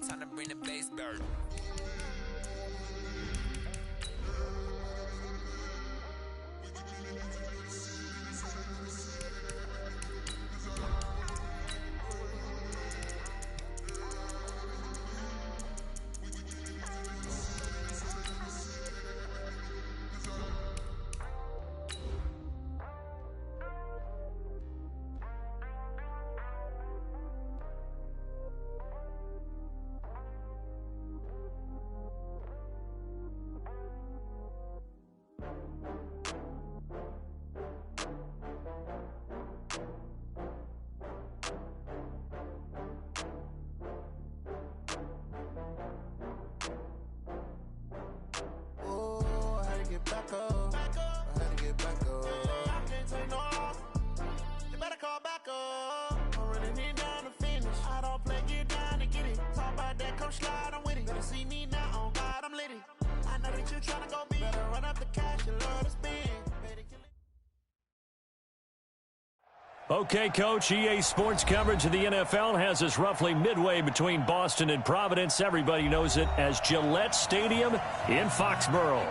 Time to bring the bass bird. Back up. I had to get back up. I can't take no loss. You better call back up. I really need down to finish. I don't play, get down to get it. Talk about that, come slide, I'm with it. Better see me now, on God, I'm litty. I know that you're trying to go big. Better run up the cash, you love to spend. Okay, Coach, EA Sports coverage of the NFL has us roughly midway between Boston and Providence. Everybody knows it as Gillette Stadium in Foxborough.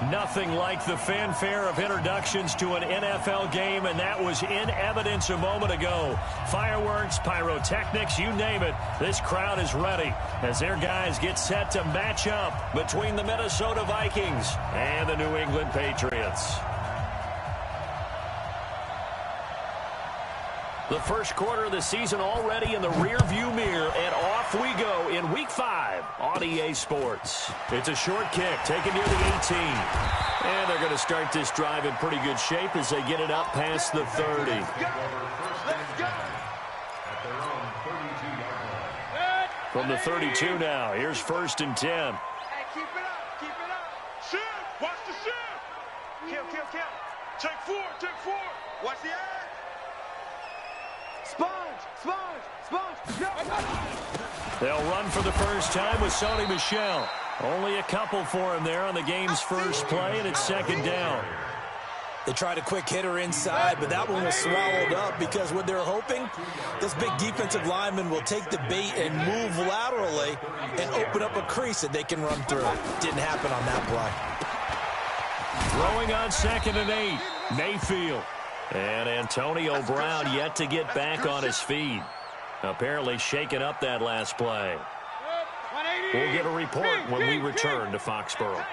Nothing like the fanfare of introductions to an NFL game, and that was in evidence a moment ago. Fireworks, pyrotechnics, you name it. This crowd is ready as their guys get set to match up between the Minnesota Vikings and the New England Patriots. The first quarter of the season already in the rearview mirror, and off we go in Week 5 on EA Sports. It's a short kick taken near the 18. And they're going to start this drive in pretty good shape as they get it up past the 30. From the 32 now, here's 1st and 10. Hey, keep it up, keep it up. Shift, watch the shift. Kill. Take four. Watch the eye. Sponge. No. They'll run for the first time with Sony Michel. Only a couple for him there on the game's first play, and it's 2nd down. They tried a quick hitter inside, but that one was swallowed up because what they're hoping, this big defensive lineman will take the bait and move laterally and open up a crease that they can run through. Didn't happen on that play. Throwing on 2nd and 8, Mayfield. And Antonio Brown yet to get back on his feet. Apparently shaking up that last play. We'll get a report when we return to Foxborough.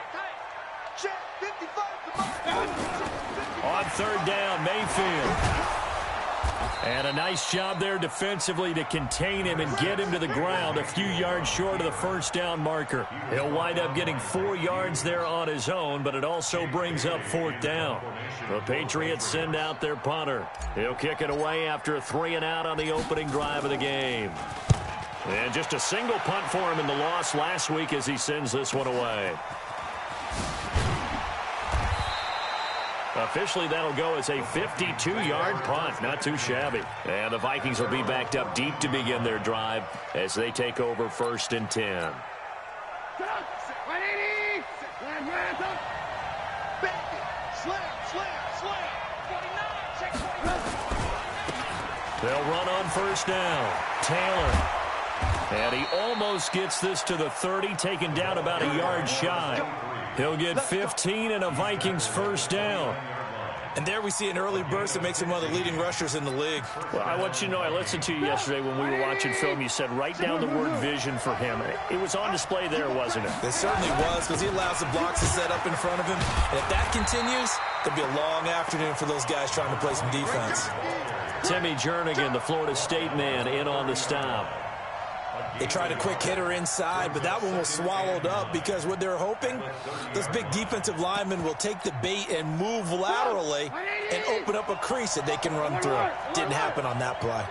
On 3rd down, Mayfield. And a nice job there defensively to contain him and get him to the ground a few yards short of the 1st down marker. He'll wind up getting 4 yards there on his own, but it also brings up 4th down. The Patriots send out their punter. He'll kick it away after a 3-and-out on the opening drive of the game. And just a single punt for him in the loss last week as he sends this one away. Officially, that'll go as a 52-yard punt. Not too shabby. And the Vikings will be backed up deep to begin their drive as they take over 1st and 10. They'll run on 1st down. Taylor. And he almost gets this to the 30, taken down about a yard shy. He'll get 15 and a Vikings 1st down. And there we see an early burst that makes him one of the leading rushers in the league. Well, I want you to know, I listened to you yesterday when we were watching film. You said write down the word vision for him. It was on display there, wasn't it? It certainly was, because he allows the blocks to set up in front of him. And if that continues, it'll be a long afternoon for those guys trying to play some defense. Timmy Jernigan, the Florida State man, in on the stop. They tried a quick hitter inside, but that one was swallowed up because what they're hoping, this big defensive lineman will take the bait and move laterally and open up a crease that they can run through. Didn't happen on that play.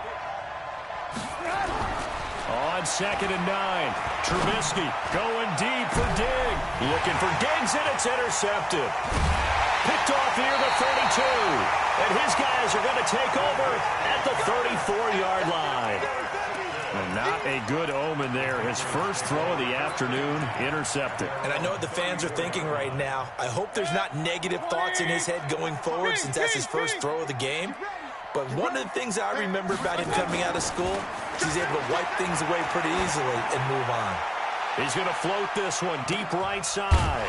On 2nd and 9, Trubisky going deep for Diggs. Looking for Diggs, and it's intercepted. Picked off near the 32. And his guys are going to take over at the 34-yard line. And not a good omen there. His first throw of the afternoon intercepted. And I know what the fans are thinking right now. I hope there's not negative thoughts in his head going forward since that's his first throw of the game. But one of the things I remember about him coming out of school, He's able to wipe things away pretty easily and move on. He's going to float this one deep right side.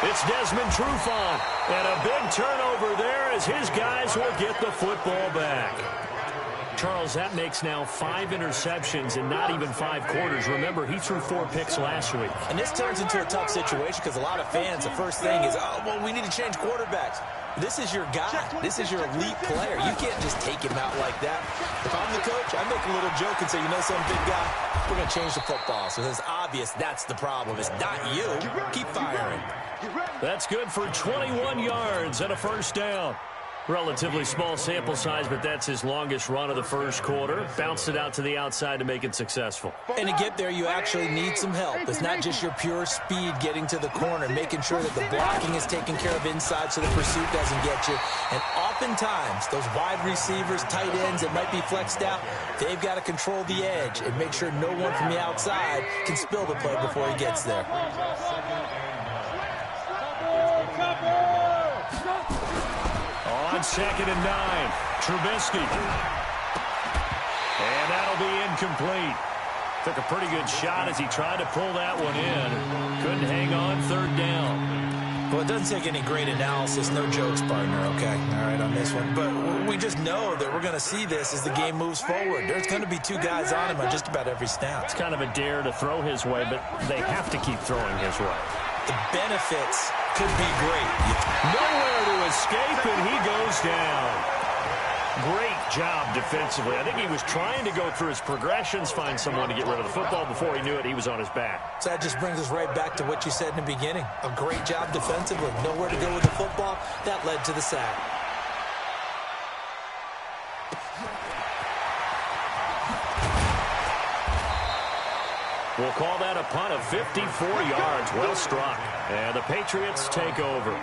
It's Desmond Trufant, and a big turnover there as his guys will get the football back. Charles, that makes now 5 interceptions in not even 5 quarters. Remember, he threw 4 picks last week. And this turns into a tough situation because a lot of fans, the first thing is, oh, well, we need to change quarterbacks. This is your guy. This is your elite player. You can't just take him out like that. If I'm the coach, I make a little joke and say, you know something, big guy? We're going to change the football. So it's obvious that's the problem. It's not you. Keep firing. That's good for 21 yards and a first down. Relatively small sample size, but that's his longest run of the first quarter. Bounced it out to the outside to make it successful. And to get there, you actually need some help. It's not just your pure speed getting to the corner, making sure that the blocking is taken care of inside so the pursuit doesn't get you. And oftentimes, those wide receivers, tight ends that might be flexed out, they've got to control the edge and make sure no one from the outside can spill the play before he gets there. On 2nd and 9, Trubisky. And that'll be incomplete. Took a pretty good shot as he tried to pull that one in. Couldn't hang on 3rd down. Well, it doesn't take any great analysis. No jokes, partner, okay? All right, on this one. But we just know that we're going to see this as the game moves forward. There's going to be 2 guys on him on just about every snap. It's kind of a dare to throw his way, but they have to keep throwing his way. The benefits could be great. Nowhere to escape, and he goes down. Great job defensively. I think he was trying to go through his progressions, find someone to get rid of the football. Before he knew it, he was on his back. So that just brings us right back to what you said in the beginning. A great job defensively. Nowhere to go with the football. That led to the sack. We'll call that a punt of 54 yards. Well struck. And the Patriots take over.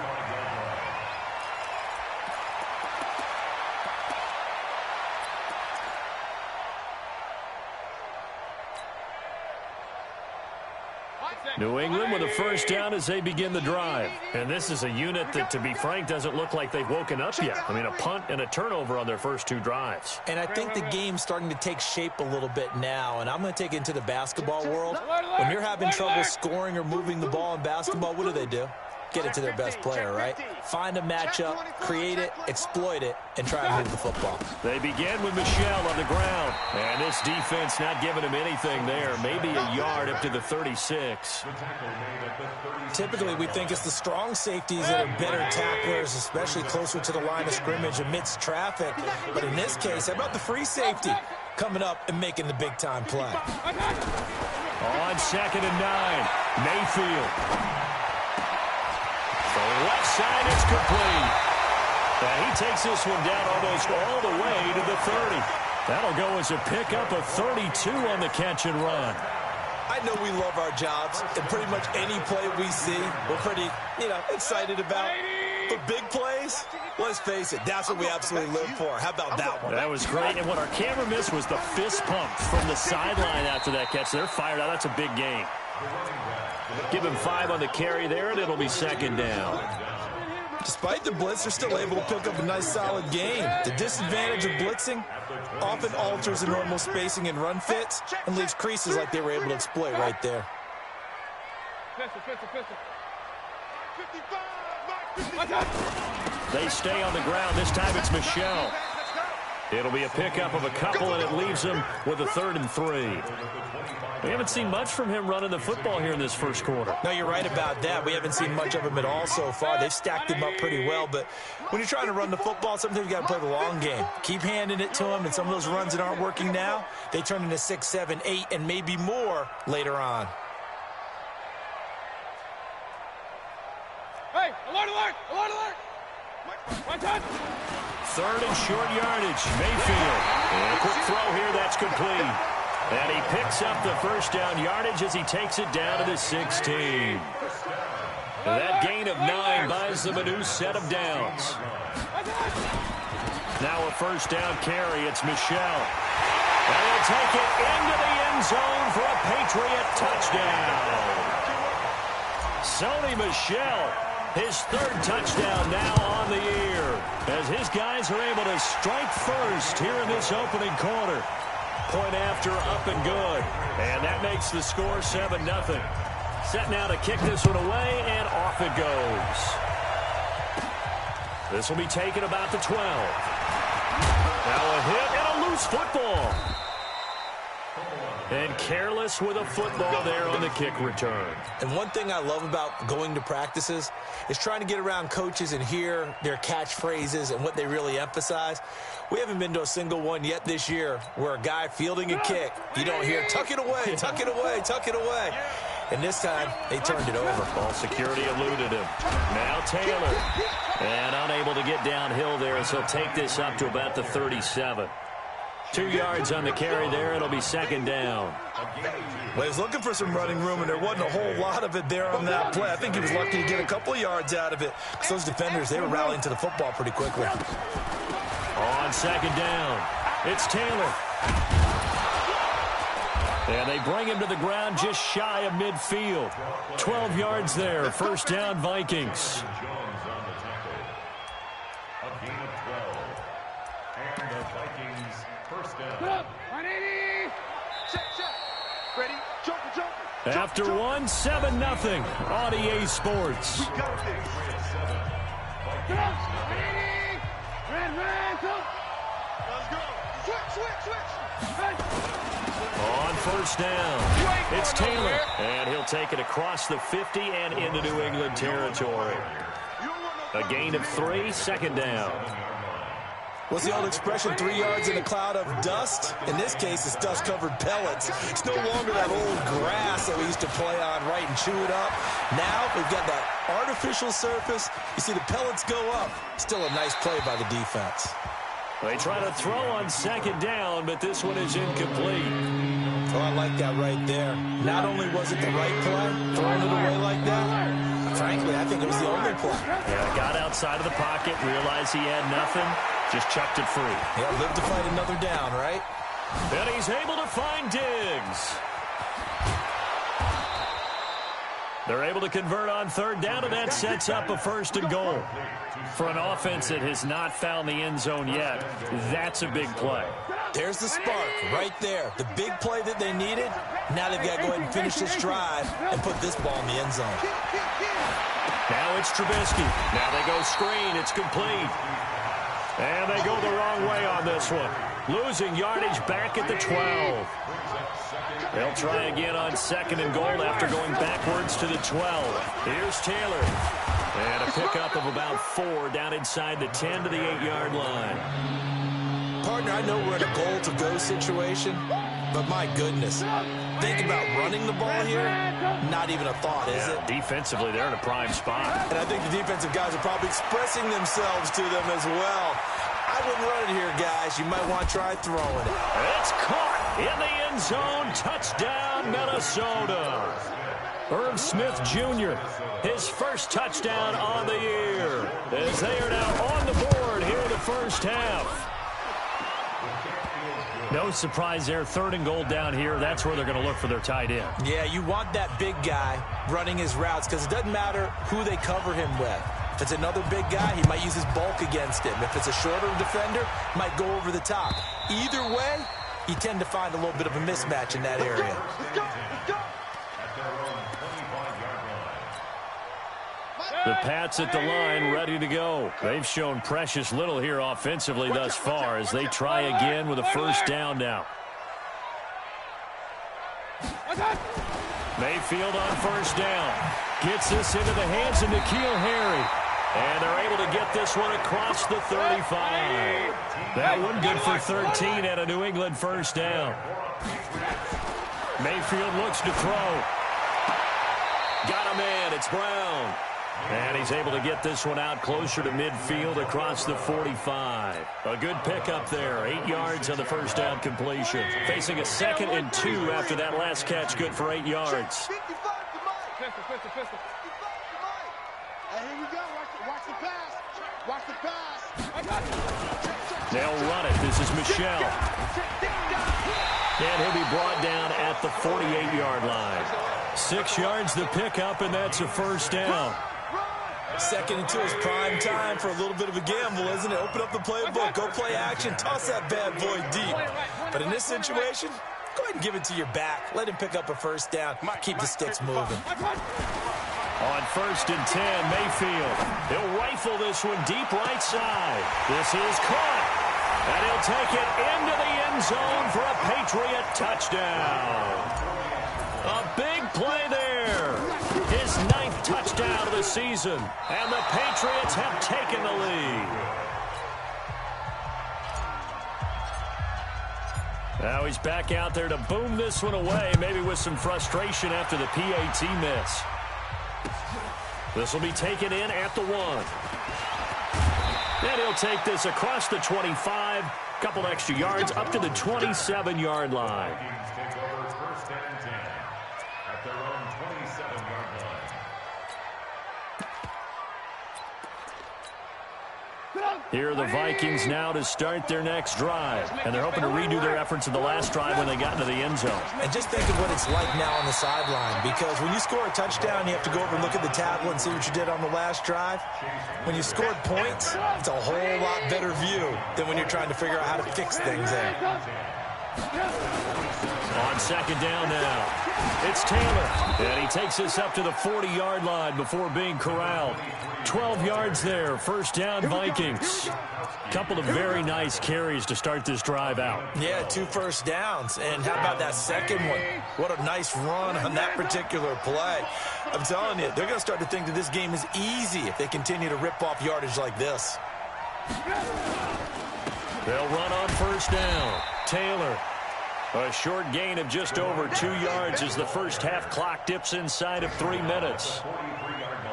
New England with a first down as they begin the drive. And this is a unit that, to be frank, doesn't look like they've woken up yet. I mean, a punt and a turnover on their first 2 drives. And I think the game's starting to take shape a little bit now. And I'm going to take it into the basketball world. When you're having trouble scoring or moving the ball in basketball, what do? Get it to their best player, right? Find a matchup, create it, exploit it, and try to move the football. They begin with Michel on the ground. And this defense not giving him anything there. Maybe a yard up to the 36. Typically, we think it's the strong safeties that are better tacklers, especially closer to the line of scrimmage amidst traffic. But in this case, how about the free safety coming up and making the big-time play? On 2nd and 9, Mayfield. The left side is complete. And he takes this one down almost all the way to the 30. That'll go as a pickup of 32 on the catch and run. I know we love our jobs, and pretty much any play we see, we're pretty, excited about. But big plays, let's face it, that's what we absolutely live for. How about that one? That was great. And what our camera missed was the fist pump from the sideline after that catch. They're fired out. That's a big gain. Give him 5 on the carry there, and it'll be 2nd down. Despite the blitz, they're still able to pick up a nice, solid gain. The disadvantage of blitzing often alters the normal spacing and run fits and leaves creases like they were able to exploit right there. They stay on the ground. This time it's Michel. It'll be a pickup of a couple, and it leaves them with a 3rd and 3. We haven't seen much from him running the football here in this first quarter. No, you're right about that. We haven't seen much of him at all so far. They've stacked him up pretty well, but when you're trying to run the football, sometimes you got to play the long game. Keep handing it to him, and some of those runs that aren't working now, they turn into 6, 7, 8, and maybe more later on. Hey, alert, alert, alert, alert. 3rd and short yardage. Mayfield. And a quick throw here. That's complete. And he picks up the first down yardage as he takes it down to the 16. And that gain of 9 buys them a new set of downs. Now a first down carry. It's Michel. And he'll take it into the end zone for a Patriot touchdown. Sony Michel, his 3rd touchdown now on the year, as his guys are able to strike first here in this opening quarter. Point after, up and good. And that makes the score 7-0. Set now to kick this one away, and off it goes. This will be taken about the 12. Now a hit and a loose football. And careless with a football there on the kick return. And one thing I love about going to practices is trying to get around coaches and hear their catchphrases and what they really emphasize. We haven't been to a single one yet this year where a guy fielding a kick, you don't hear, tuck it away, tuck it away, tuck it away. And this time, they turned it over. Ball security eluded him. Now Taylor. And unable to get downhill there as he'll take this up to about the 37. 2 yards on the carry there. It'll be second down. Well, he was looking for some running room, and there wasn't a whole lot of it there on that play. I think he was lucky to get a couple of yards out of it. Because those defenders, they were rallying to the football pretty quickly. On second down, it's Taylor. And they bring him to the ground just shy of midfield. 12 yards there. First down, Vikings. After one, 7-0 on EA Sports. On first down, it's Taylor. And he'll take it across the 50 and into New England territory. A gain of 3, second down. What's the old expression, 3 yards in a cloud of dust? In this case, it's dust-covered pellets. It's no longer that old grass that we used to play on, right, and chew it up. Now we've got that artificial surface. You see the pellets go up. Still a nice play by the defense. They try to throw on second down, but this one is incomplete. Oh, I like that right there. Not only was it the right play, throwing it away like that, frankly, I think it was the only play. Yeah, got outside of the pocket, realized he had nothing, just chucked it free. Yeah, live to fight another down, right? And he's able to find Diggs. They're able to convert on third down, and that sets up a first and goal. For an offense that has not found the end zone yet, that's a big play. There's the spark right there. The big play that they needed. Now they've got to go ahead and finish this drive and put this ball in the end zone. Now it's Trubisky. Now they go screen. It's complete. And they go the wrong way on this one. Losing yardage back at the 12. They'll try again on second and goal after going backwards to the 12. Here's Taylor. And a pickup of about 4 down inside the 10 to the 8-yard line. Partner, I know we're in a goal-to-go situation, but my goodness. Think about running the ball here. Not even a thought, is it? Defensively, they're in a prime spot. And I think the defensive guys are probably expressing themselves to them as well. I wouldn't run it here, guys. You might want to try throwing it. It's caught in the end zone. Touchdown, Minnesota. Irv Smith Jr., his first touchdown on the year, as they are now on the board here in the first half. No surprise there, third and goal down here. That's where they're going to look for their tight end. Yeah, you want that big guy running his routes because it doesn't matter who they cover him with. If it's another big guy, he might use his bulk against him. If it's a shorter defender, might go over the top. Either way, you tend to find a little bit of a mismatch in that area. The Pats at the line, ready to go. They've shown precious little here offensively thus far as they try again with a first down now. Mayfield on first down. Gets this into the hands of N'Keal Harry. And they're able to get this one across the 35. That one good for 13 at a New England first down. Mayfield looks to throw. Got a man. It's Brown. And he's able to get this one out closer to midfield across the 45. A good pickup there. 8 yards on the first down completion. Facing a 2nd and 2 after that last catch. Good for 8 yards. They'll run it. This is Michelle. And he'll be brought down at the 48-yard line. 6 yards the pickup, and that's a first down. 2nd and 2 is prime time for a little bit of a gamble, isn't it? Open up the playbook, go play action, toss that bad boy deep. But in this situation, go ahead and give it to your back. Let him pick up a first down. Keep the sticks moving. On 1st and 10, Mayfield. He'll rifle this one deep right side. This is caught. And he'll take it into the end zone for a Patriot touchdown. A big play there. His 9th touchdown of the season. And the Patriots have taken the lead. Now he's back out there to boom this one away, maybe with some frustration after the PAT miss. This will be taken in at the 1. And he'll take this across the 25, couple extra yards up to the 27-yard line. Here are the Vikings now to start their next drive. And they're hoping to redo their efforts in the last drive when they got into the end zone. And just think of what it's like now on the sideline, because when you score a touchdown, you have to go over and look at the tablet and see what you did on the last drive. When you scored points, it's a whole lot better view than when you're trying to figure out how to fix things there. On 2nd down now, it's Taylor. And he takes this up to the 40-yard line before being corralled. 12 yards there, 1st down Vikings. Couple of very nice carries to start this drive out. Yeah, 2 first downs. And how about that second one? What a nice run on that particular play. I'm telling you, they're going to start to think that this game is easy if they continue to rip off yardage like this. They'll run on 1st down. Taylor. A short gain of just over 2 yards as the first half clock dips inside of 3 minutes.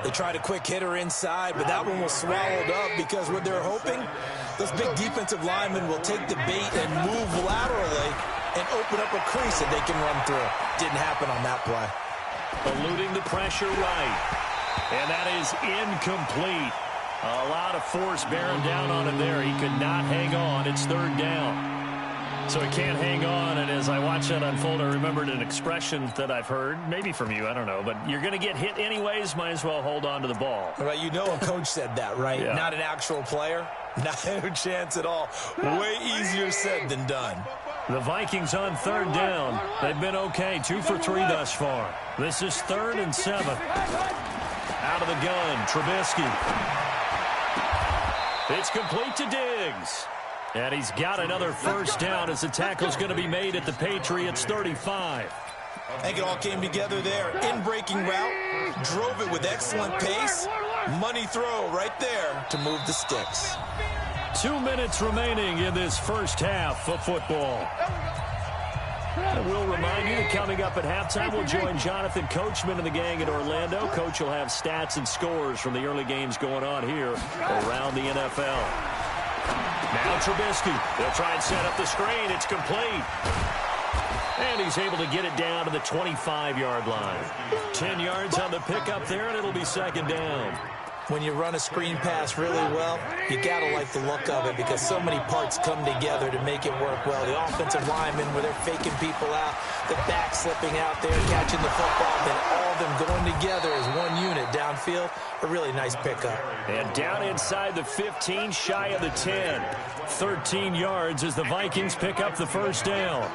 They tried a quick hitter inside, but that one was swallowed up because what they're hoping, those big defensive linemen will take the bait and move laterally and open up a crease that they can run through. Didn't happen on that play. Eluding the pressure right. And that is incomplete. A lot of force bearing down on him there. He could not hang on. It's 3rd down. So he can't hang on, and as I watch that unfold, I remembered an expression that I've heard, maybe from you, I don't know, but you're going to get hit anyways, might as well hold on to the ball. Right, you know a coach said that, right? Yeah. Not an actual player. Not a chance at all. Way easier said than done. The Vikings on 3rd down. They've been okay, 2 for 3 thus far. This is 3rd and 7. Out of the gun, Trubisky. It's complete to Diggs. And he's got another 1st down as the tackle's going to be made at the Patriots' 35. I think it all came together there. In-breaking route, drove it with excellent pace. Money throw right there to move the sticks. 2 minutes remaining in this first half of football. And we'll remind you that coming up at halftime, we'll join Jonathan Coachman and the gang in Orlando. Coach will have stats and scores from the early games going on here around the NFL. Now Trubisky. They'll try and set up the screen. It's complete. And he's able to get it down to the 25-yard line. 10 yards on the pickup there, and it'll be 2nd down. When you run a screen pass really well, you got to like the look of it because so many parts come together to make it work well. The offensive linemen, where they're faking people out, the back slipping out there, catching the football, then all of them going together as one unit downfield. A really nice pickup. And down inside the 15, shy of the 10. 13 yards as the Vikings pick up the 1st down.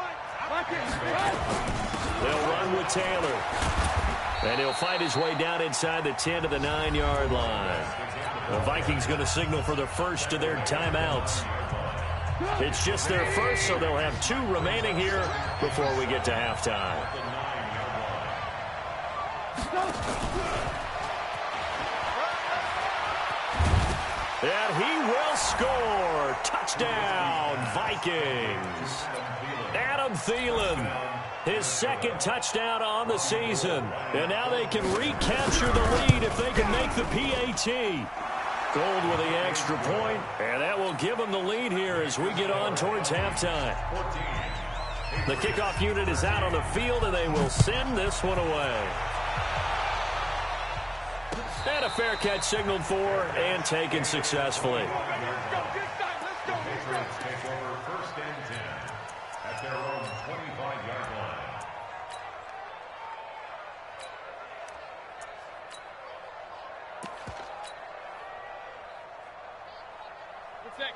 They'll run with Taylor. And he'll fight his way down inside the 10 to the 9-yard line. The Vikings going to signal for the first of their timeouts. It's just their first, so they'll have 2 remaining here before we get to halftime. And he will score. Touchdown, Vikings. Adam Thielen. His 2nd touchdown on the season. And now they can recapture the lead if they can make the PAT. Gold with the extra point, and that will give them the lead here as we get on towards halftime. The kickoff unit is out on the field, and they will send this one away. And a fair catch signaled for and taken successfully.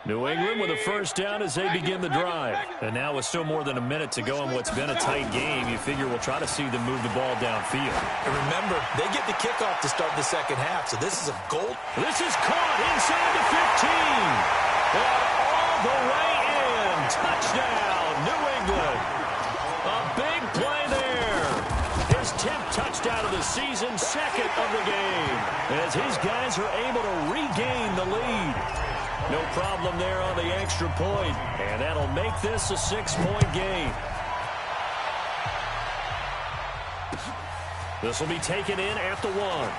New England with a first down as they begin the drive. And now with still more than a minute to go in what's been a tight game, you figure we'll try to see them move the ball downfield. And remember, they get the kickoff to start the second half, so this is a goal. This is caught inside the 15. And all the way in. Touchdown, New England. A big play there. His 10th touchdown of the season, second of the game, as his guys are able to regain the lead. No problem there on the extra point, and that'll make this a 6-point game. This will be taken in at the 1.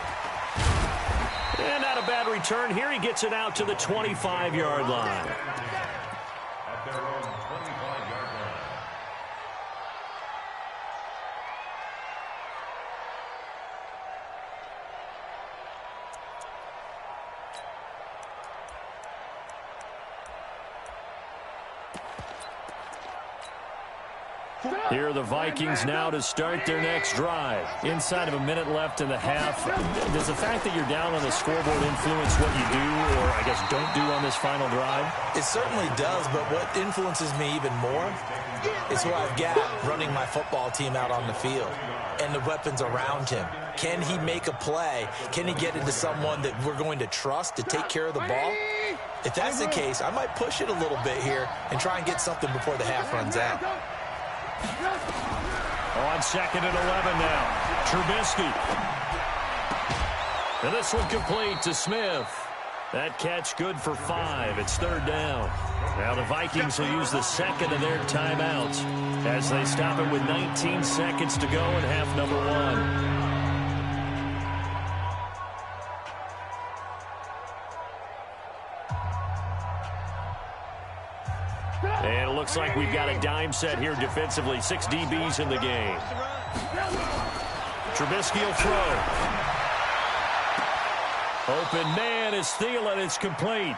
And not a bad return here. He gets it out to the 25-yard line. Here are the Vikings now to start their next drive. Inside of a minute left in the half. Does the fact that you're down on the scoreboard influence what you do, or I guess don't do on this final drive? It certainly does, but what influences me even more is who I've got running my football team out on the field and the weapons around him. Can he make a play? Can he get into someone that we're going to trust to take care of the ball? If that's the case, I might push it a little bit here and try and get something before the half runs out. On 2nd and 11 now. Trubisky. And this one complete to Smith. That catch good for 5. It's 3rd down. Now the Vikings will use the second of their timeouts as they stop it with 19 seconds to go in half number 1. And it looks like we've got a dime set here defensively. 6 DBs in the game. Trubisky will throw. Open man is Thielen. It's complete.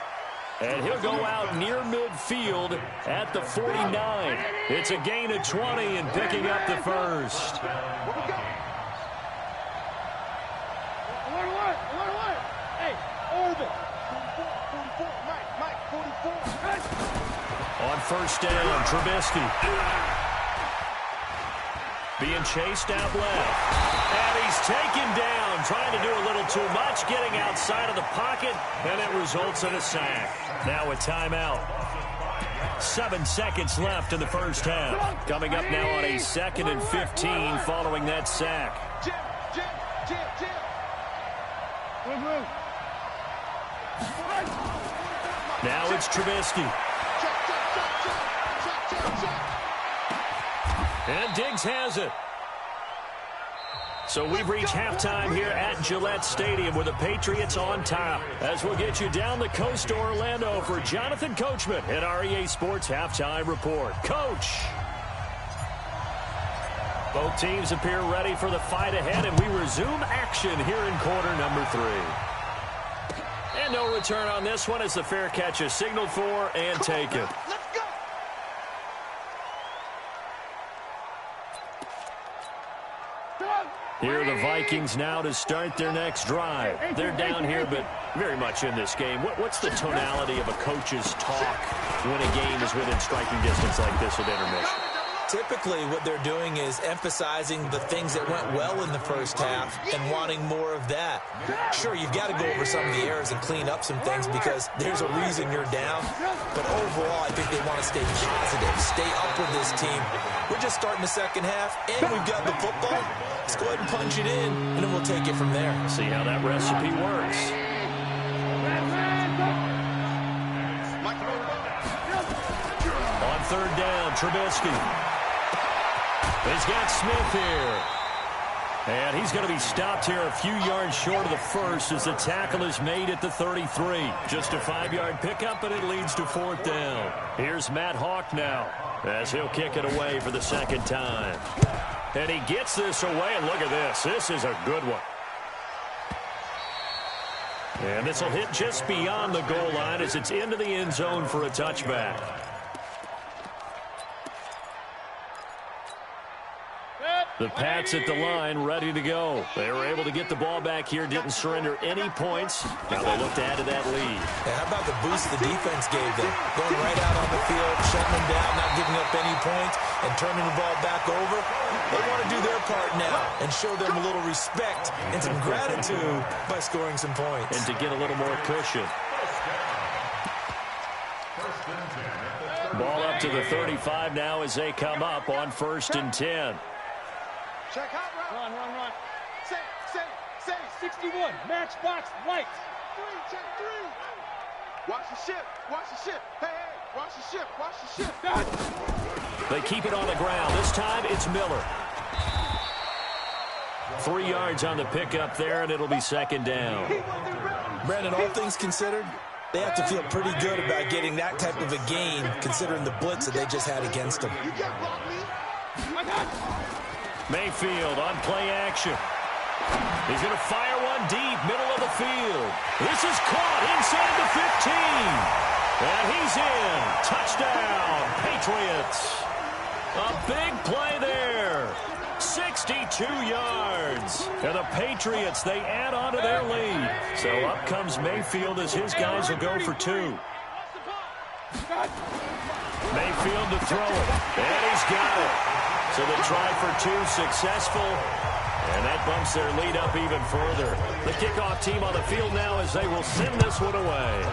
And he'll go out near midfield at the 49. It's a gain of 20 and picking up the first. On first down, Trubisky. Being chased out left. And he's taken down, trying to do a little too much, getting outside of the pocket, and it results in a sack. Now a timeout. 7 seconds left in the first half. Coming up now on a 2nd and 15 following that sack. Now it's Trubisky. And Diggs has it. So we've reached halftime here at Gillette Stadium with the Patriots on top. As we'll get you down the coast to Orlando for Jonathan Coachman at REA Sports Halftime Report. Coach. Both teams appear ready for the fight ahead, and we resume action here in quarter number 3. And no return on this one as the fair catch is signaled for and taken. Here are the Vikings now to start their next drive. They're down here, but very much in this game. What's the tonality of a coach's talk when a game is within striking distance like this at intermission? Typically, what they're doing is emphasizing the things that went well in the first half and wanting more of that. Sure, you've got to go over some of the errors and clean up some things because there's a reason you're down. But overall, I think they want to stay positive, stay up with this team. We're just starting the second half, and we've got the football. Let's go ahead and punch it in, and then we'll take it from there. See how that recipe works. On 3rd down, Trubisky. He's got Smith here. And he's going to be stopped here a few yards short of the first as the tackle is made at the 33. Just a 5-yard pickup, and it leads to 4th down. Here's Matt Hawk now as he'll kick it away for the second time. And he gets this away, and look at this. This is a good one. And this will hit just beyond the goal line as it's into the end zone for a touchback. The Pats at the line, ready to go. They were able to get the ball back here, didn't surrender any points. Now they look to add to that lead. Yeah, how about the boost the defense gave them? Going right out on the field, shutting them down, not giving up any points, and turning the ball back over. They want to do their part now and show them a little respect and some gratitude by scoring some points. And to get a little more cushion. Ball up to the 35 now as they come up on 1st and 10. Check out, run. Say, 61, matchbox, lights. 3, check 3. Watch the ship. Hey, watch the ship. They keep it on the ground. This time it's Miller. 3 yards on the pickup there, and it'll be 2nd down. Brandon, all things considered, they have to feel pretty good about getting that type of a gain, considering the blitz that they just had against them. Mayfield on play action. He's going to fire one deep, middle of the field. This is caught inside the 15. And he's in. Touchdown, Patriots. A big play there. 62 yards. And the Patriots, they add on to their lead. So up comes Mayfield as his guys will go for 2. Mayfield to throw it. And he's got it. So the try for 2 successful. And that bumps their lead up even further. The kickoff team on the field now as they will send this one away.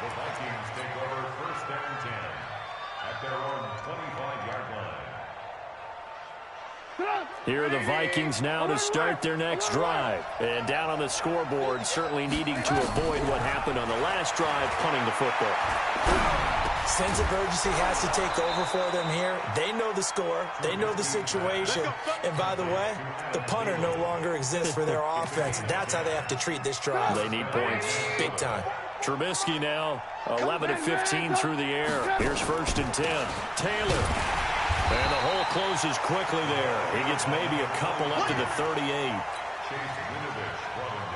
The Vikings take over 1st and 10 at their own 25-yard line. Here are the Vikings now to start their next drive. And down on the scoreboard, certainly needing to avoid what happened on the last drive, punting the football. Sense of urgency has to take over for them here. They know the score. They know the situation. And by the way, the punter no longer exists for their offense. That's how they have to treat this drive. They need points. Big time. Trubisky now, 11 of 15 through the air. Here's 1st and 10. Taylor. And the hole closes quickly there. He gets maybe a couple up to the 38.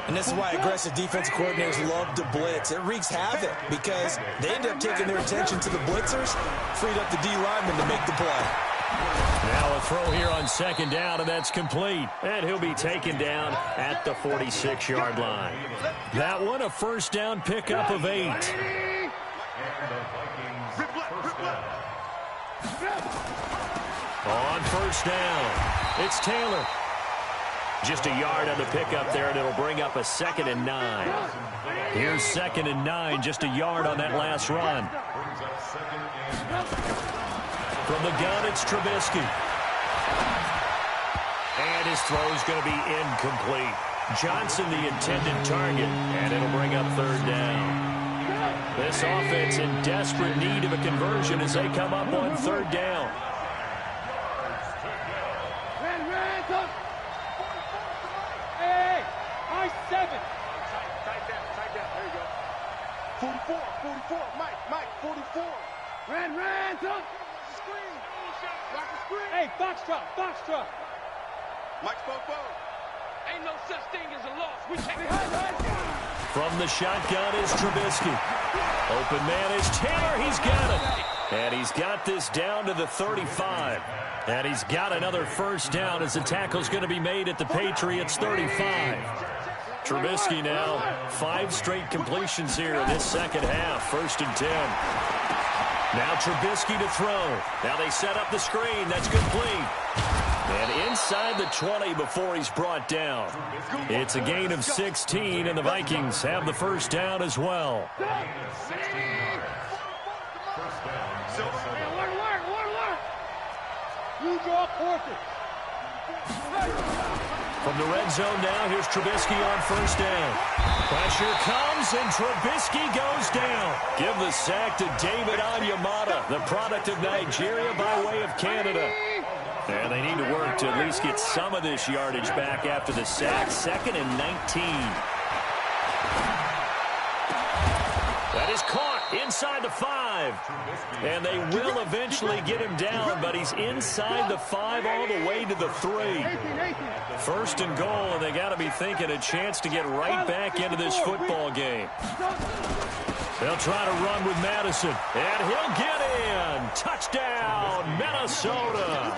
And this is why aggressive defensive coordinators love to blitz. It wreaks havoc because they end up taking their attention to the blitzers, freed up the D lineman to make the play. Now a throw here on 2nd down, and that's complete. And he'll be taken down at the 46-yard line. That one, a 1st down pickup of 8. On 1st down, it's Taylor. Just a yard on the pickup there, and it'll bring up a 2nd and 9. Here's 2nd and 9, just a yard on that last run. From the gun, it's Trubisky. And his throw's going to be incomplete. Johnson, the intended target, and it'll bring up 3rd down. This offense in desperate need of a conversion as they come up on 3rd down. Hey, high 7. Tight down. There you go. 44, Mike, 44. Ran, top. Screen. Watch the screen. Hey, box drop. Mike spoke forward. Ain't no such thing as a loss. We take it. From the shotgun is Trubisky. Open man is Taylor. He's got it. And he's got this down to the 35. And he's got another 1st down as the tackle's going to be made at the Patriots' 35. Trubisky now, 5 straight completions here in this 2nd half. 1st and 10. Now Trubisky to throw. Now they set up the screen. That's complete. And inside the 20 before he's brought down. It's a gain of 16, and the Vikings have the 1st down as well. From the red zone now, here's Trubisky on 1st down. Pressure comes, and Trubisky goes down. Give the sack to David Onyemata, the product of Nigeria by way of Canada. And they need to work to at least get some of this yardage back after the sack. 2nd and 19. That is caught inside the 5. And they will eventually get him down, but he's inside the 5 all the way to the 3. 1st and goal, and they got to be thinking a chance to get right back into this football game. They'll try to run with Madison, and he'll get in. Touchdown, Minnesota.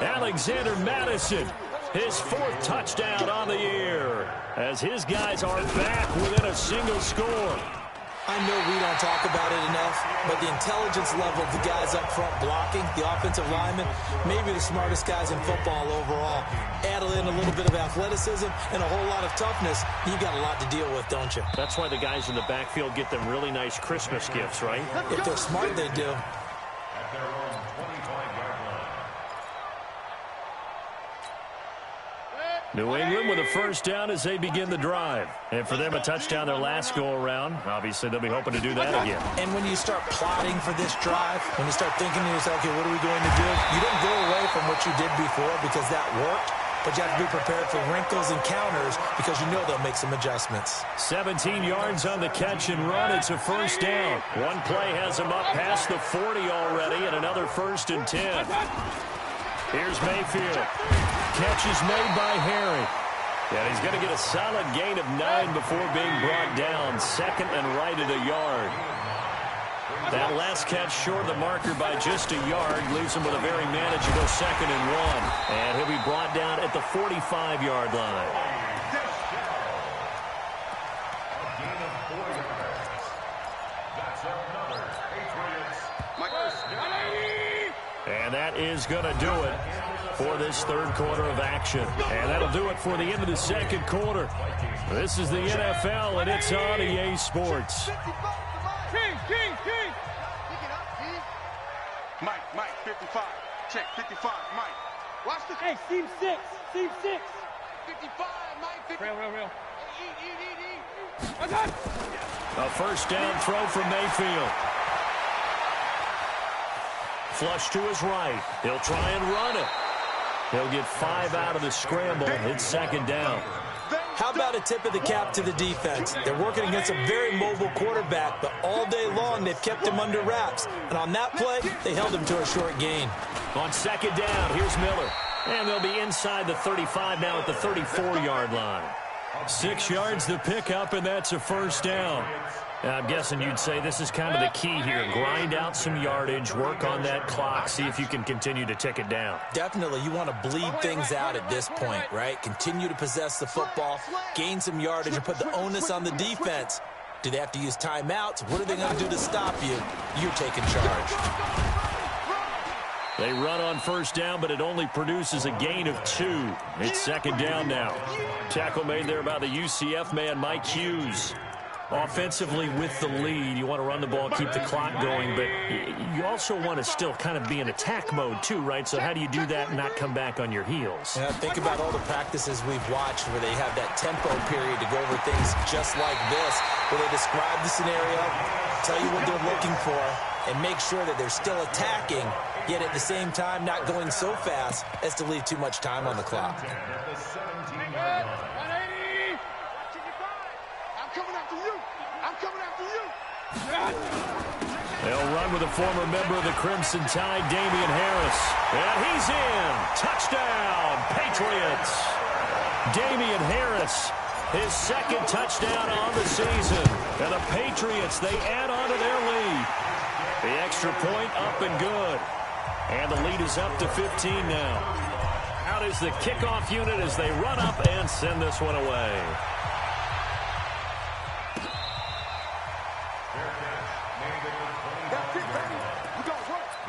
Alexander Madison, his 4th touchdown on the year, as his guys are back within a single score. I know we don't talk about it enough, but the intelligence level of the guys up front blocking, the offensive linemen, maybe the smartest guys in football overall. Add in a little bit of athleticism and a whole lot of toughness, you got a lot to deal with, don't you? That's why the guys in the backfield get them really nice Christmas gifts, right? If they're smart, they do. At their own 25-yard line. New England with a first down as they begin the drive. And for them, a touchdown their last go-around. Obviously, they'll be hoping to do that again. And when you start plotting for this drive, when you start thinking to yourself, okay, what are we going to do? You don't go away from what you did before because that worked, but you have to be prepared for wrinkles and counters because you know they'll make some adjustments. 17 yards on the catch and run. It's a first down. One play has them up past the 40 already, and another 1st and 10. Here's Mayfield. Catch is made by Harry. And he's going to get a solid gain of 9 before being brought down. 2nd and right at a yard. That last catch short of the marker by just a yard leaves him with a very manageable 2nd and 1. And he'll be brought down at the 45-yard line. A gain of 4 yards. That's another Patriots first down. And that is going to do it for this 3rd quarter of action. And that'll do it for the end of the 2nd quarter. This is the NFL, and it's on EA Sports. King. Mike, 55. Check, 55, Mike. Watch the... Hey, seam 6. 55, Mike, 50. Real. Eat. A first down throw from Mayfield. Flush to his right. He'll try and run it. He'll get 5 out of the scramble. It's 2nd down. How about a tip of the cap to the defense? They're working against a very mobile quarterback, but all day long they've kept him under wraps. And on that play, they held him to a short gain. On 2nd down, here's Miller. And they'll be inside the 35 now at the 34-yard line. 6 yards to pick up, and that's a first down. I'm guessing you'd say this is kind of the key here. Grind out some yardage, work on that clock, see if you can continue to tick it down. Definitely, you want to bleed things out at this point, right? Continue to possess the football, gain some yardage, and put the onus on the defense. Do they have to use timeouts? What are they going to do to stop you? You're taking charge. They run on first down, but it only produces a gain of 2. It's 2nd down now. Tackle made there by the UCF man, Mike Hughes. Offensively with the lead, you want to run the ball, keep the clock going, but you also want to still kind of be in attack mode too, right? So how do you do that and not come back on your heels? Yeah, think about all the practices we've watched where they have that tempo period to go over things just like this, where they describe the scenario, tell you what they're looking for, and make sure that they're still attacking, yet at the same time not going so fast as to leave too much time on the clock. They'll run with a former member of the Crimson Tide, Damian Harris. And he's in. Touchdown, Patriots. Damian Harris, his 2nd touchdown on the season. And the Patriots, they add on to their lead. The extra point up and good. And the lead is up to 15 now. Out is the kickoff unit as they run up and send this one away.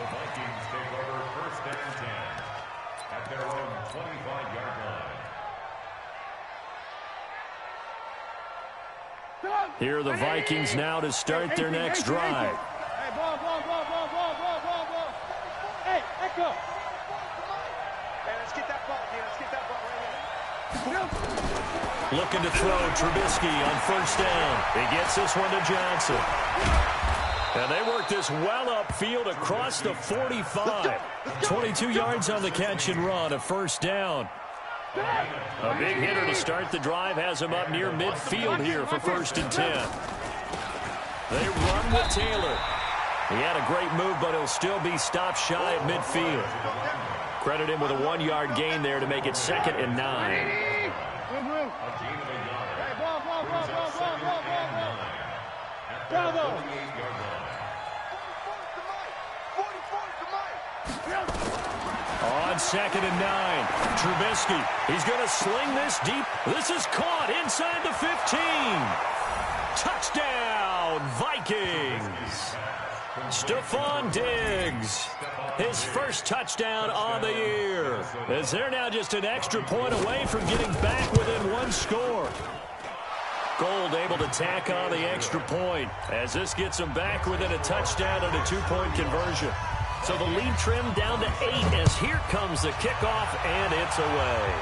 The Vikings take over first and 10 at their own 25-yard line. Here are the Vikings now to start their next drive. Hey, ball. Hey, echo. Hey, let's get that ball, dude. Let's get that ball right here. Looking to throw, Trubisky on first down. He gets this one to Johnson. And they work this well upfield across the 45. 22 yards on the catch and run, a first down. A big hitter to start the drive has him up near midfield here for 1st and 10. They run with Taylor. He had a great move, but he'll still be stopped shy at midfield. Credit him with a 1-yard gain there to make it 2nd and 9. Bravo. On 2nd and 9, Trubisky. He's going to sling this deep. This is caught inside the 15. Touchdown, Vikings. Stephon Diggs, his first touchdown on the year, as they're now just an extra point away from getting back within one score. Gold able to tack on the extra point, as this gets them back within a touchdown and a 2-point conversion. So the lead trimmed down to 8 as here comes the kickoff, and it's away.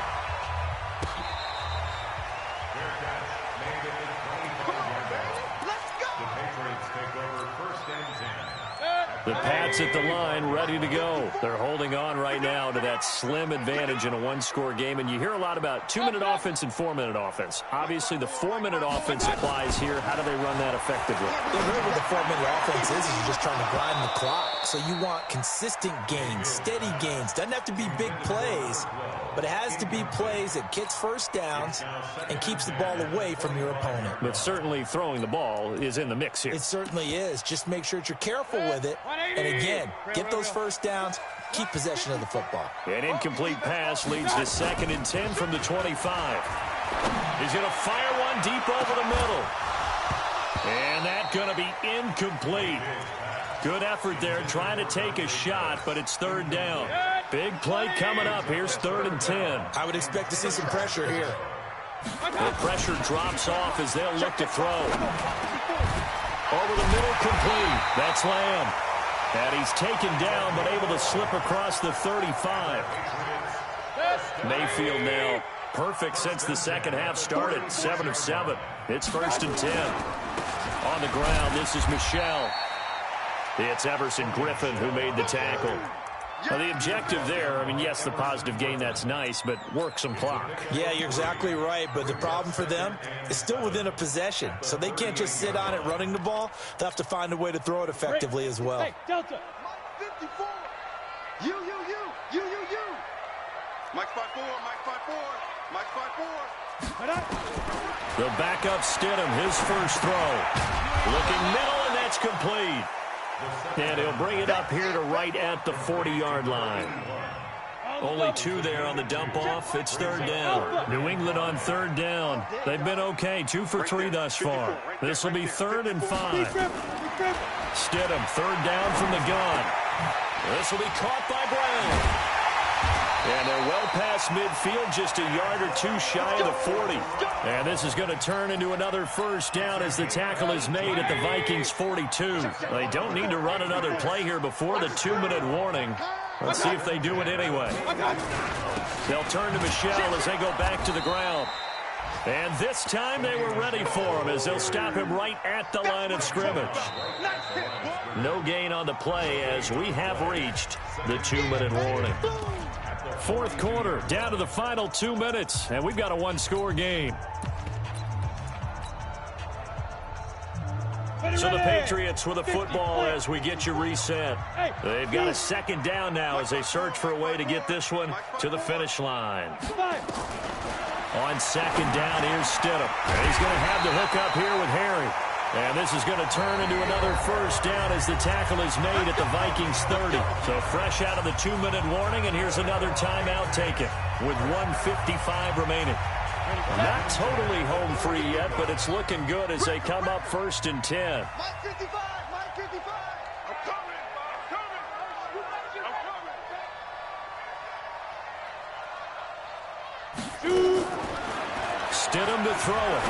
The Pats at the line, ready to go. They're holding on right now to that slim advantage in a one-score game. And you hear a lot about 2-minute offense and 4-minute offense. Obviously, the 4-minute offense applies here. How do they run that effectively? Yeah, really what the 4-minute offense is you're just trying to grind the clock. So you want consistent gains, steady gains. Doesn't have to be big plays, but it has to be plays that gets first downs and keeps the ball away from your opponent. But certainly throwing the ball is in the mix here. It certainly is. Just make sure that you're careful with it. And again, get those first downs, keep possession of the football. An incomplete pass leads to 2nd and 10 from the 25. He's going to fire one deep over the middle. And that's going to be incomplete. Good effort there trying to take a shot, but it's 3rd down. Big play coming up. Here's 3rd and 10. I would expect to see some pressure here. The pressure drops off as they'll look to throw. Over the middle, complete. That's Lamb. And he's taken down, but able to slip across the 35. Mayfield now perfect since the second half started. 7 of 7. It's 1st and 10. On the ground, this is Michel. It's Everson Griffin who made the tackle. Now, the objective there, I mean, yes, the positive gain, that's nice, but work some clock. Yeah, you're exactly right, but the problem for them is still within a possession, so they can't just sit on it running the ball. They'll have to find a way to throw it effectively as well. Hey, Delta. Mike 54. You. Mike 54, Mike 54, Mike 54. They'll back up Stidham, his first throw. Looking middle, and that's complete. And he'll bring it up here to right at the 40-yard line. Only 2 there on the dump-off. It's 3rd down. New England on 3rd down. They've been okay, 2 for 3 thus far. This will be 3rd and 5. Stidham, 3rd down from the gun. This will be caught by Brown. And they're well past midfield, just a yard or 2 shy of the 40. And this is going to turn into another 1st down as the tackle is made at the Vikings 42. They don't need to run another play here before the 2-minute warning. Let's see if they do it anyway. They'll turn to Michel as they go back to the ground. And this time they were ready for him as they'll stop him right at the line of scrimmage. No gain on the play as we have reached the 2-minute warning. 4th quarter, down to the final 2 minutes, and we've got a 1-score game. So the Patriots with a football as we get you reset. They've got a 2nd down now as they search for a way to get this one to the finish line. On 2nd down, here's Stidham. And he's going to have the hook up here with Harry. And this is going to turn into another 1st down as the tackle is made at the Vikings 30. So fresh out of the 2-minute warning, and here's another timeout taken with 1:55 remaining. Not totally home free yet, but it's looking good as they come up 1st and 10. Mike 55, Mike 55. I'm coming. Stidham to throw it.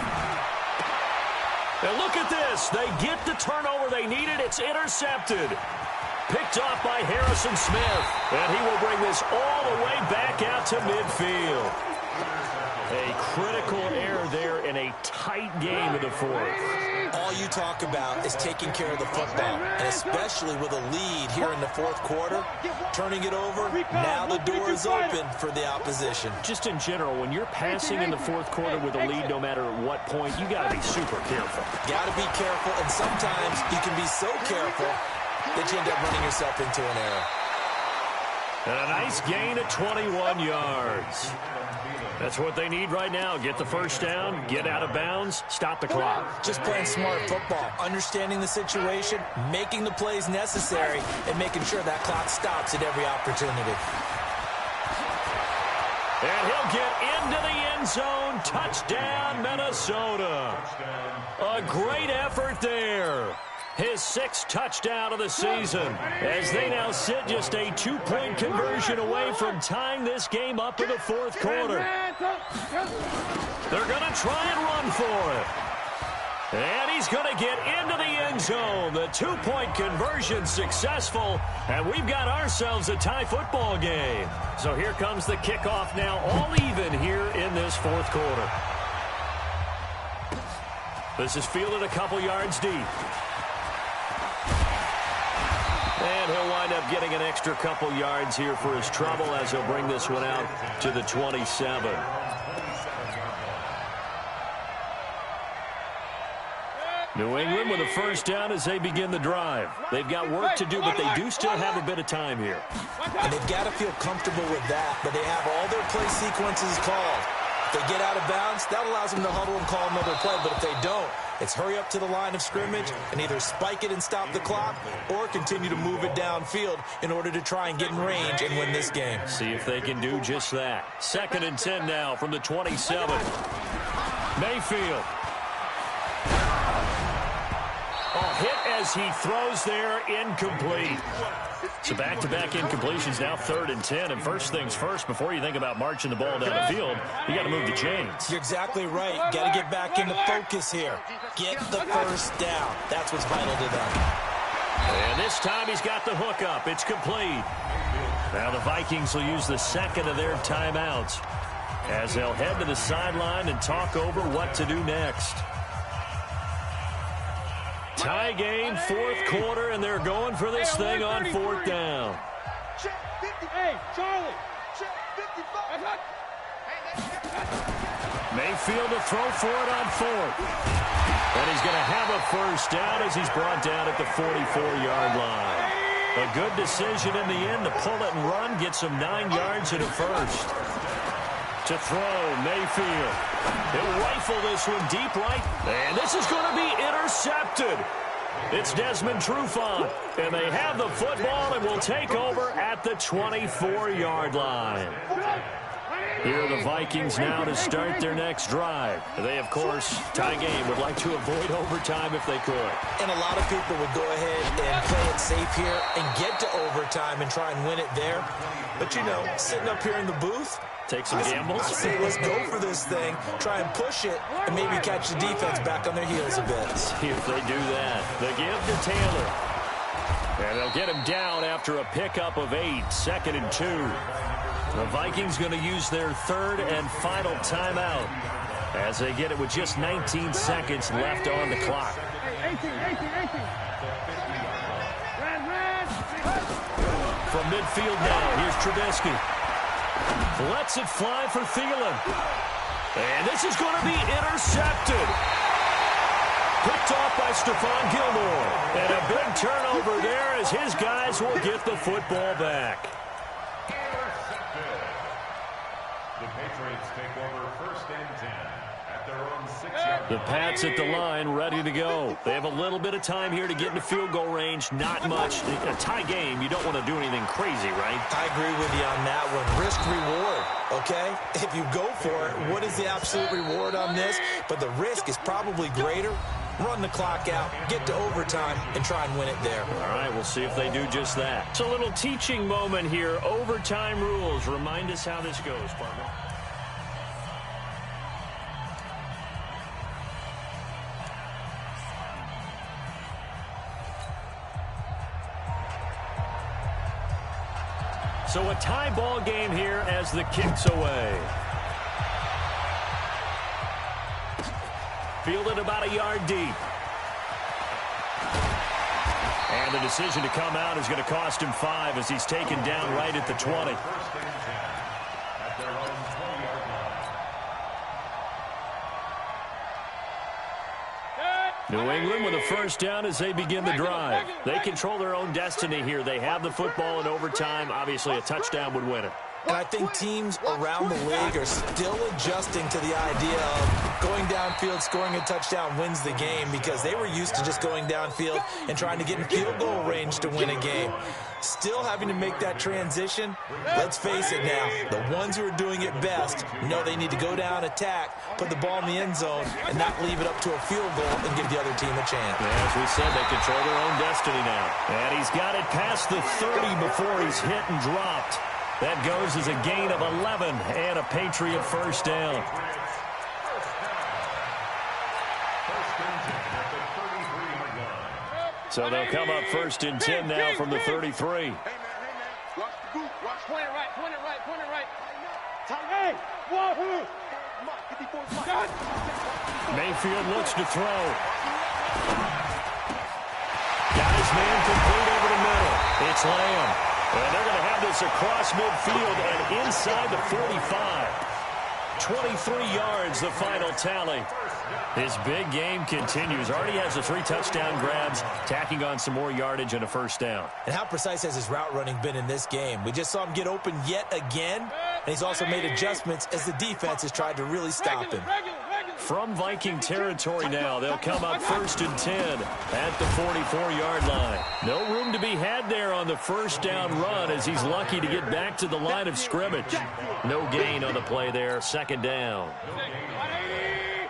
And look at this. They get the turnover they needed. It's intercepted. Picked off by Harrison Smith. And he will bring this all the way back out to midfield. A critical error there in a tight game in the 4th. All you talk about is taking care of the football, and especially with a lead here in the 4th quarter, turning it over, now the door is open for the opposition. Just in general, when you're passing in the 4th quarter with a lead, no matter what point, you got to be super careful. Got to be careful, and sometimes you can be so careful that you end up running yourself into an error. And a nice gain of 21 yards. That's what they need right now. Get the first down, get out of bounds, stop the clock. Just playing smart football, understanding the situation, making the plays necessary, and making sure that clock stops at every opportunity. And he'll get into the end zone. Touchdown, Minnesota. A great effort there. His 6th touchdown of the season, as they now sit just a 2-point conversion away from tying this game up in the 4th quarter. They're going to try and run for it. And he's going to get into the end zone. The 2-point conversion successful, and we've got ourselves a tie football game. So here comes the kickoff now, all even here in this 4th quarter. This is fielded a couple yards deep. And he'll wind up getting an extra couple yards here for his trouble as he'll bring this one out to the 27. New England with a first down as they begin the drive. They've got work to do, but they do still have a bit of time here. And they've got to feel comfortable with that, but they have all their play sequences called. If they get out of bounds, that allows them to huddle and call another play. But if they don't, it's hurry up to the line of scrimmage and either spike it and stop the clock or continue to move it downfield in order to try and get in range and win this game. See if they can do just that. 2nd and 10 now from the 27. Mayfield. Hit as he throws there, incomplete. So back-to-back incompletions, now 3rd and 10. And first things first, before you think about marching the ball down the field, you got to move the chains. You're exactly right. Got to get back into focus here. Get the first down. That's what's vital to them. And this time he's got the hook up. It's complete. Now the Vikings will use the 2nd of their timeouts as they'll head to the sideline and talk over what to do next. Tie game, 4th quarter, and they're going for this thing on 4th down. Hey, Charlie. Mayfield to throw for it on 4th. And he's going to have a first down as he's brought down at the 44-yard line. A good decision in the end to pull it and run, get some 9 yards and a first. To throw, Mayfield. He'll rifle this one deep right. And this is going to be intercepted. It's Desmond Trufant. And they have the football and will take over at the 24-yard line. Here are the Vikings now to start their next drive. They, of course, tie game, would like to avoid overtime if they could. And a lot of people would go ahead and play it safe here and get to overtime and try and win it there. But, you know, sitting up here in the booth, take some gambles. I say let's go for this thing, try and push it, and maybe catch the defense back on their heels a bit. See if they do that. The give to Taylor. And they'll get him down after a pickup of 8, 2nd and 2. The Vikings going to use their 3rd and final timeout as they get it with just 19 seconds left on the clock. 18. From midfield now, here's Trubisky. Lets it fly for Thielen. And this is going to be intercepted. Picked off by Stephon Gilmore. And a big turnover there as his guys will get the football back. The Patriots take over 1st and 10 at their own 6-yard. The Pats at the line, ready to go. They have a little bit of time here to get into field goal range. Not much. A tie game, you don't want to do anything crazy, right? I agree with you on that one. Risk-reward, okay? If you go for it, what is the absolute reward on this? But the risk is probably greater. Run the clock out, get to overtime, and try and win it there. All right, we'll see if they do just that. It's a little teaching moment here. Overtime rules. Remind us how this goes, partner. So a tie ball game here as the kick's away. Fielded about a yard deep. And the decision to come out is going to cost him 5 as he's taken down right at the 20. New England with a first down as they begin the drive. They control their own destiny here. They have the football in overtime. Obviously, a touchdown would win it. And I think teams around the league are still adjusting to the idea of going downfield, scoring a touchdown wins the game, because they were used to just going downfield and trying to get in field goal range to win a game. Still having to make that transition. Let's face it now, the ones who are doing it best know they need to go down, attack, put the ball in the end zone, and not leave it up to a field goal and give the other team a chance. Yeah, as we said, they control their own destiny now. And he's got it past the 30 before he's hit and dropped. That goes as a gain of 11 and a Patriot first down. So they'll come up first and 10 now from the 33. Hey, man, watch the boot. Watch. Point it right. Hey, wahoo! Mayfield looks to throw. Guys, man, complete over the middle. It's Lamb. And they're going to have this across midfield and inside the 45. 23 yards, the final tally. His big game continues. Already has the 3 touchdown grabs, tacking on some more yardage and a first down. And how precise has his route running been in this game? We just saw him get open yet again, and he's also made adjustments as the defense has tried to really stop him. From Viking territory now, they'll come up first and 10 at the 44-yard line. No room to be had there on the first down run as he's lucky to get back to the line of scrimmage. No gain on the play there, second down.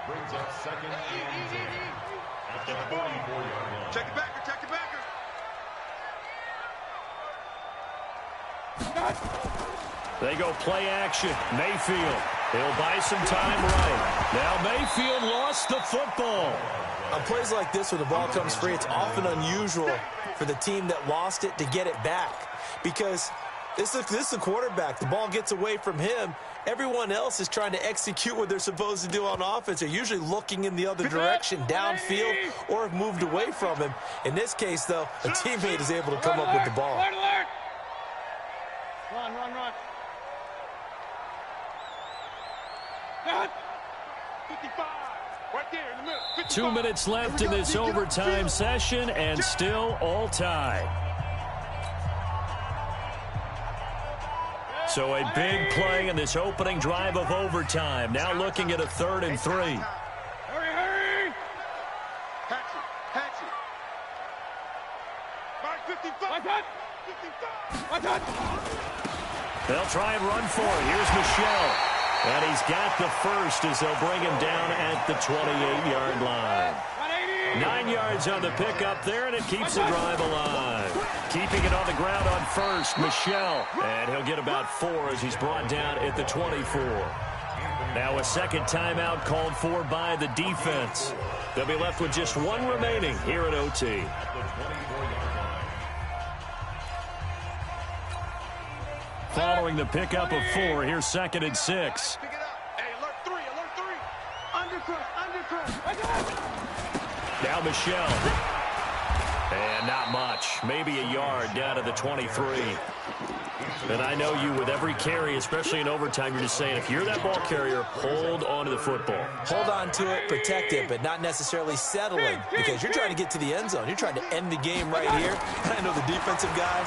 Brings up second and 10 at the 44-yard line. Check it back. They go play action. Mayfield. He'll buy some time right. Now Mayfield lost the football. On plays like this where the ball comes free, it's often unusual for the team that lost it to get it back, because this is the quarterback. The ball gets away from him. Everyone else is trying to execute what they're supposed to do on offense. They're usually looking in the other direction, downfield, or have moved away from him. In this case, though, a teammate is able to come up with the ball. Run. 55. Right there in the middle. 55. 2 minutes left in this overtime session, and still all tied. So a big play in this opening drive of overtime. Now looking at a 3rd and 3. Hurry. Hatch it. Mark 55. Watch out. They'll try and run for it. Here's Michelle. And he's got the first as they'll bring him down at the 28-yard line. 9 yards on the pickup there, and it keeps the drive alive. Keeping it on the ground on first, Michelle. And he'll get about 4 as he's brought down at the 24. Now a second timeout called for by the defense. They'll be left with just 1 remaining here at OT. Following the pickup of 4, here's 2nd and 6. Pick it up. Hey, alert 3. Undercross. Now Michelle. And not much. Maybe a yard down to the 23. And I know you, with every carry, especially in overtime, you're just saying, if you're that ball carrier, hold on to the football. Hold on to it, protect it, but not necessarily settling, because you're trying to get to the end zone. You're trying to end the game right here. And I know the defensive guys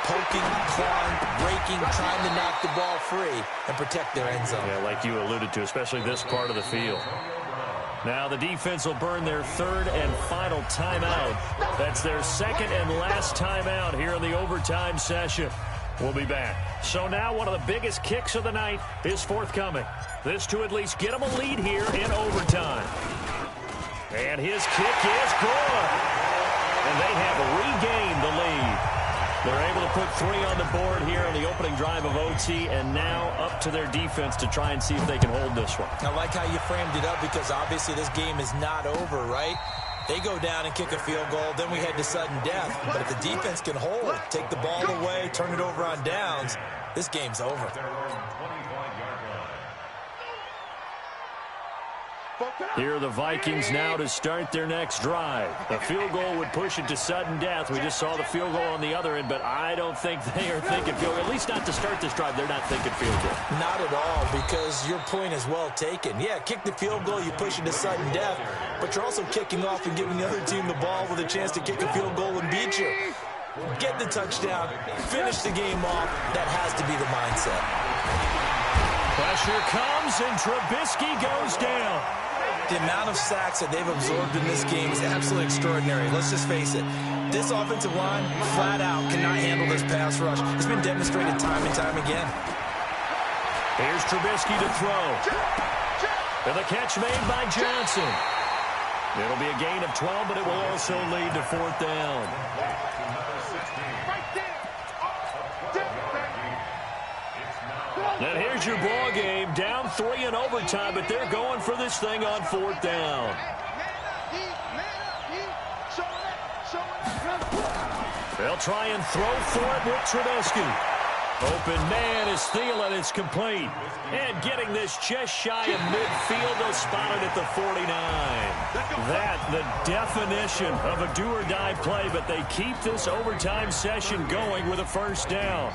poking, clawing, breaking, trying to knock the ball free and protect their end zone. Yeah, like you alluded to, especially this part of the field. Now the defense will burn their 3rd and final timeout. That's their 2nd and last timeout here in the overtime session. We'll be back. So now one of the biggest kicks of the night is forthcoming. This to at least get them a lead here in overtime. And his kick is good. And they have regained the lead. They're able to put 3 on the board here on the opening drive of OT, and now up to their defense to try and see if they can hold this one. I like how you framed it up, because obviously this game is not over, right? They go down and kick a field goal, then we head to sudden death. But if the defense can hold, take the ball away, turn it over on downs, this game's over. Here are the Vikings now to start their next drive. The field goal would push it to sudden death. We just saw the field goal on the other end, but I don't think they are thinking field goal. At least not to start this drive. They're not thinking field goal. Not at all, because your point is well taken. Yeah, kick the field goal, you push it to sudden death, but you're also kicking off and giving the other team the ball with a chance to kick a field goal and beat you. Get the touchdown, finish the game off. That has to be the mindset. Pressure comes, and Trubisky goes down. The amount of sacks that they've absorbed in this game is absolutely extraordinary. Let's just face it. This offensive line, flat out, cannot handle this pass rush. It's been demonstrated time and time again. Here's Trubisky to throw. And the catch made by Johnson. It'll be a gain of 12, but it will also lead to 4th down. And here's your ball game, down 3 in overtime, but they're going for this thing on 4th down. They'll try and throw for it with Trubisky. Open man is Thielen. It's complete. And getting this just shy of midfield, they'll spot it at the 49. That, the definition of a do-or-die play, but they keep this overtime session going with a 1st down.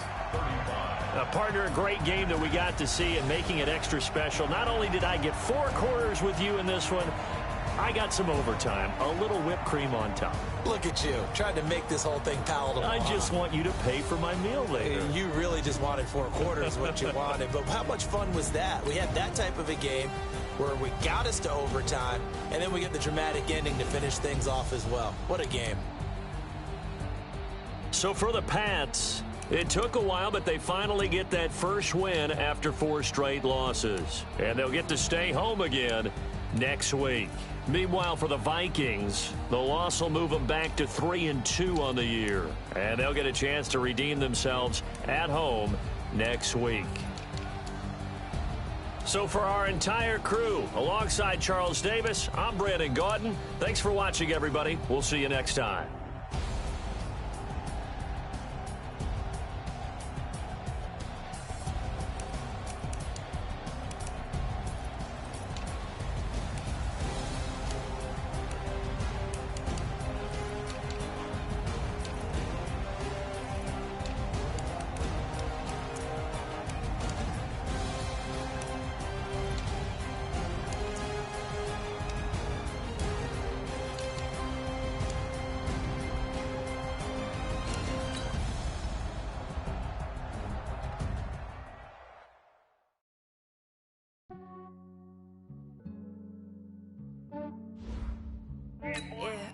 Partner, a great game that we got to see and making it extra special. Not only did I get 4 quarters with you in this one, I got some overtime, a little whipped cream on top. Look at you, trying to make this whole thing palatable. I just want you to pay for my meal later. You really just wanted 4 quarters, what you wanted. But how much fun was that? We had that type of a game where we got us to overtime, and then we get the dramatic ending to finish things off as well. What a game. So for the Pats, it took a while, but they finally get that first win after 4 straight losses. And they'll get to stay home again next week. Meanwhile, for the Vikings, the loss will move them back to 3-2 on the year. And they'll get a chance to redeem themselves at home next week. So for our entire crew, alongside Charles Davis, I'm Brandon Gaudin. Thanks for watching, everybody. We'll see you next time.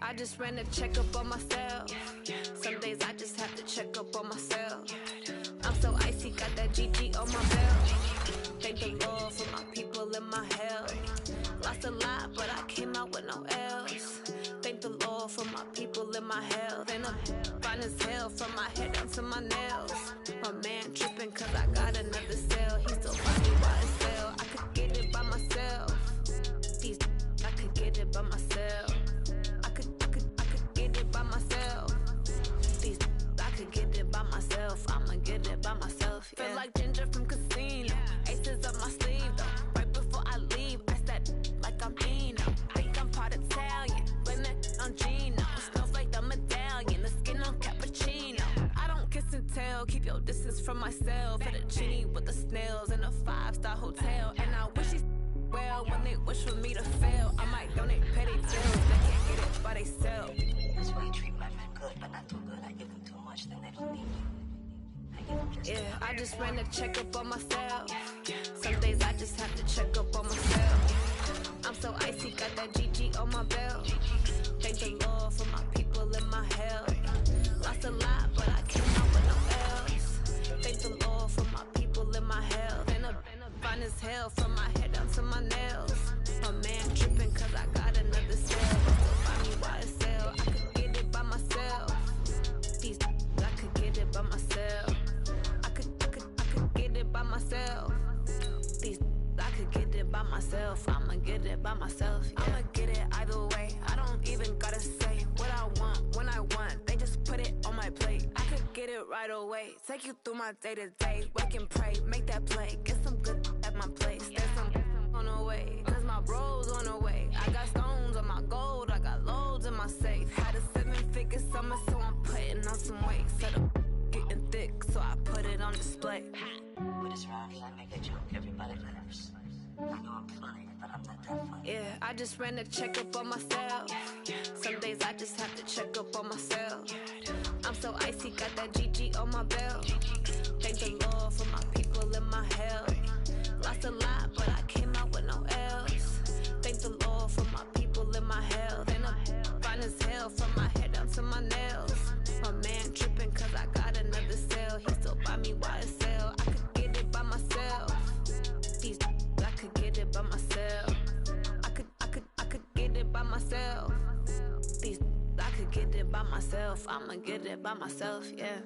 I just ran a checkup on myself. Some days I just have to check up on myself. I'm so icy, got that GG on my belt. Thank the Lord for my people in my health. Lost a lot, but I came out with no else. Thank the Lord for my people in my health. And I'm fine as hell from my head down to my nails. My man tripping cause I got another cell. He still find me by himself. I could get it by myself. These I could get it by myself. I could get it by myself. These I could get it by myself. I'ma get it by myself. Yeah. Feel like Ginger from Casino. Aces up my sleeve though. Right before I leave, I said like I'm Eno. Think I'm part Italian. Blame it on Gino. Smells like the medallion. The skin on cappuccino. I don't kiss and tell. Keep your distance from myself. At a genie with the snails in a 5-star hotel. And I wish she well when they wish for me to fail. I might donate petty bills. They can't get it by they sell. That's why you treat my friend good, but not too good. I give them too much, then they don't need me. I give them just I just ran a checkup on myself. Some days I just have to check up on myself. I'm so icy, got that GG on my belt. Thank the Lord for my people in my health. Lost a lot, but I came out with no else. Thank the Lord for my people in my health. And I'm fine as hell from my head down to my nails. My man tripping cause I got another cell. Still find me by the cell. I could get it by myself. These I could get it by myself. I could get it by myself. These I could get it by myself. I'ma get it by myself. Yeah. I'ma get it either way. I don't even gotta say what I want when I want. They just put it on my plate. I could get it right away. Take you through my day to day. Wake and pray, make that play. Get some good at my place. There's some on the way. Cause my rose on the way. I got stones on my gold, I got loads in my safe. Had a 7-figure summer, so I'm putting on some weight. Said I'm getting thick, so I put it on display. With this round here, I make a joke, everybody laughs. I know I'm funny, but I'm not that funny. Yeah, I just ran a checkup on myself. Some days I just have to check up on myself. I'm so icy, got that GG on my belt. Thank the Lord for my people in my health. Lost a lot, but I came out with no L's. Thank the Lord for my people in my health. And I'm fine as hell from my head down to my nails. My man tripping cause I got another sale. He still buy me YSL. I could get it by myself. These I could get it by myself. I could get it by myself. These I could get it by myself. I'ma get it by myself, yeah.